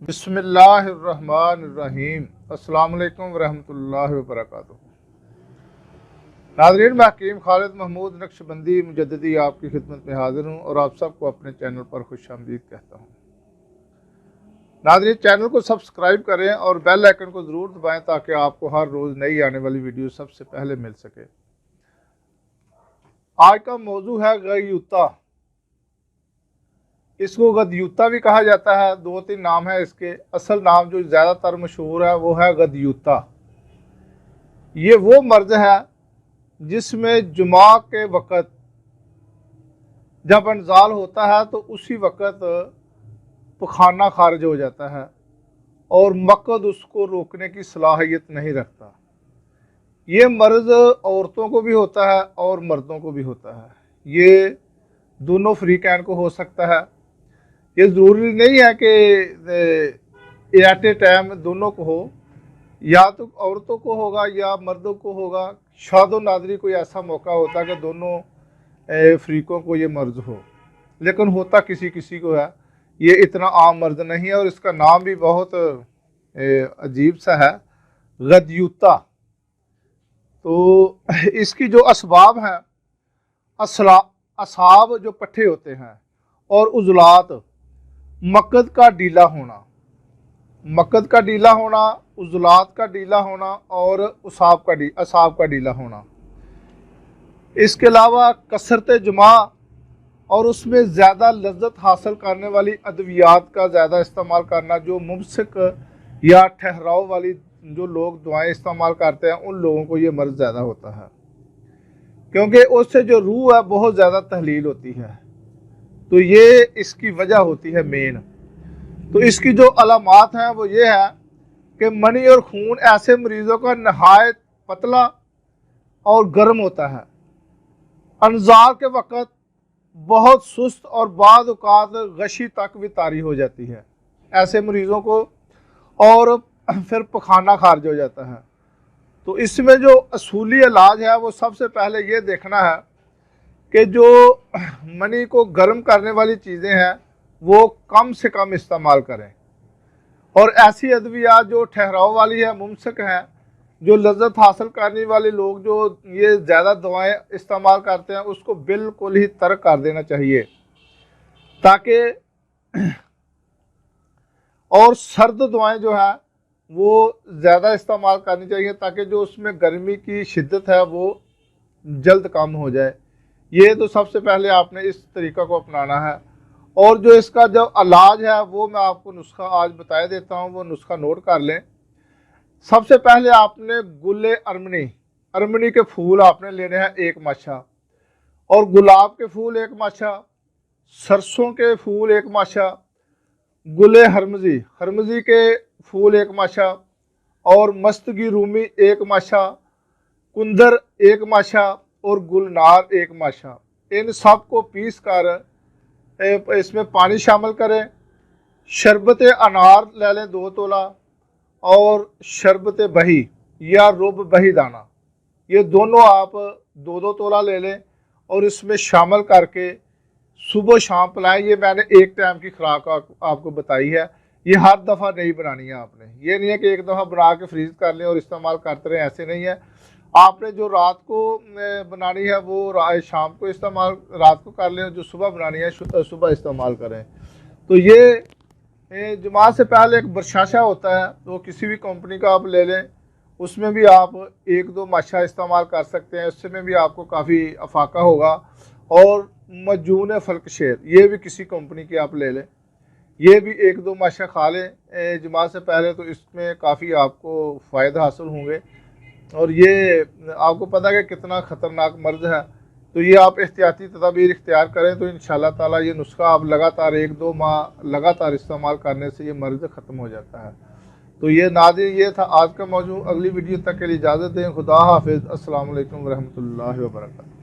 बिस्मिल्लाहिर्रहमानिर्रहीम। अस्सलाम वालेकुम वरहमतुल्लाहि वबरकातुहू। नाज़रीन, मैं हकीम खालिद महमूद नक्शबंदी मुजद्दिदी आपकी खिदमत में हाजिर हूँ और आप सबको अपने चैनल पर खुशामदीद कहता हूँ। नाज़रीन, चैनल को सब्सक्राइब करें और बेल आइकन को ज़रूर दबाएं ताकि आपको हर रोज़ नई आने वाली वीडियो सबसे पहले मिल सके। आज का मौजू है गयूता। इसको गदयूता भी कहा जाता है, दो तीन नाम है इसके। असल नाम जो ज़्यादातर मशहूर है वो है गदयूता। ये वो मर्ज है जिसमें जुमा के वक़्त जब इंज़ाल होता है तो उसी वक़्त पखाना खारिज हो जाता है और मक़द उसको रोकने की सलाहियत नहीं रखता। ये मर्ज़ औरतों को भी होता है और मर्दों को भी होता है। ये दोनों फ़रीक़ैन को हो सकता है। ये ज़रूरी नहीं है कि एट ए टाइम दोनों को हो, या तो औरतों को होगा या मर्दों को होगा। शादो नादरी कोई ऐसा मौका होता है कि दोनों फ़रीक़ों को ये मर्ज़ हो, लेकिन होता किसी किसी को है। ये इतना आम मर्ज़ नहीं है और इसका नाम भी बहुत अजीब सा है, गदयूता। तो इसकी जो असबाब हैं, असाब जो पट्ठे होते हैं और उज़लात, मक़द का ढीला होना, मक़द का ढीला होना, उज़लात का ढीला होना और असाब का ढीला होना। इसके अलावा कसरत जुमा और उसमें ज़्यादा लज्जत हासिल करने वाली अद्वियात का ज़्यादा इस्तेमाल करना। जो मुमसिक या ठहराव वाली जो लोग दवाएं इस्तेमाल करते हैं उन लोगों को ये मर्ज़ ज़्यादा होता है, क्योंकि उससे जो रूह है बहुत ज़्यादा तहलील होती है। तो ये इसकी वजह होती है मेन। तो इसकी जो अलामात हैं वो ये है कि मनी और खून ऐसे मरीज़ों का नहायत पतला और गर्म होता है। इंज़ाल के वक़्त बहुत सुस्त और बाद औक़ात गशी तक भी तारी हो जाती है ऐसे मरीज़ों को, और फिर पखाना खारिज हो जाता है। तो इसमें जो असूली इलाज है वो सबसे पहले ये देखना है कि जो मनी को गर्म करने वाली चीज़ें हैं वो कम से कम इस्तेमाल करें, और ऐसी अद्वियात जो ठहराव वाली है, मुमसिक हैं, जो लज्जत हासिल करने वाले लोग जो ये ज़्यादा दवाएं इस्तेमाल करते हैं उसको बिल्कुल ही तर्क कर देना चाहिए। ताकि और सर्द दवाएं जो है वो ज़्यादा इस्तेमाल करनी चाहिए ताकि जो उसमें गर्मी की शिद्दत है वो जल्द कम हो जाए। ये तो सबसे पहले आपने इस तरीक़ा को अपनाना है। और जो इसका जो इलाज है वो मैं आपको नुस्खा आज बता देता हूँ, वो नुस्खा नोट कर लें। सबसे पहले आपने गुले अरमनी के फूल आपने लेने हैं 1 माशा, और गुलाब के फूल 1 माशा, सरसों के फूल 1 माशा, गुले हरमजी के फूल 1 माशा, और मस्तगी रूमी 1 माशा, कुंदर 1 माशा और गुलनार 1 माशा। इन सब को पीस कर इसमें पानी शामिल करें। शरबत अनार ले लें 2 तोला, और शरबत बही या रुब बही दाना, ये दोनों आप 2-2 तोला ले लें और इसमें शामिल करके सुबह शाम पिलाएं। ये मैंने एक टाइम की खुराक आपको बताई है, ये हर दफ़ा नहीं बनानी है आपने। ये नहीं है कि एक दफ़ा बना के फ्रीज कर लें और इस्तेमाल करते रहें, ऐसे नहीं है। आपने जो रात को बनानी है वो शाम को इस्तेमाल रात को कर लें, जो सुबह बनानी है सुबह इस्तेमाल करें। तो ये जुमा से पहले एक बरशाशा होता है, तो किसी भी कंपनी का आप ले लें, उसमें भी आप 1-2 माशा इस्तेमाल कर सकते हैं, उसमें भी आपको काफ़ी अफाका होगा। और मजून फलकशेर, ये भी किसी कंपनी की आप ले लें, ये भी 1-2 माशा खा लें जुमा से पहले, तो इसमें काफ़ी आपको फ़ायदा हासिल होंगे। और ये आपको पता है कि कितना ख़तरनाक मर्ज़ है। तो ये आप एहतियाती तदाबीर इख्तियार करें तो इंशाअल्लाह ताला ये नुस्खा आप लगातार 1-2 माह लगातार इस्तेमाल करने से ये मर्ज़ ख़त्म हो जाता है। तो ये नाज़रीन, ये था आज का मौजू। अगली वीडियो तक के लिए इजाज़त दें। खुदा हाफिज़। अस्सलाम वालेकुम रहमतुल्लाहि व बरकातहू।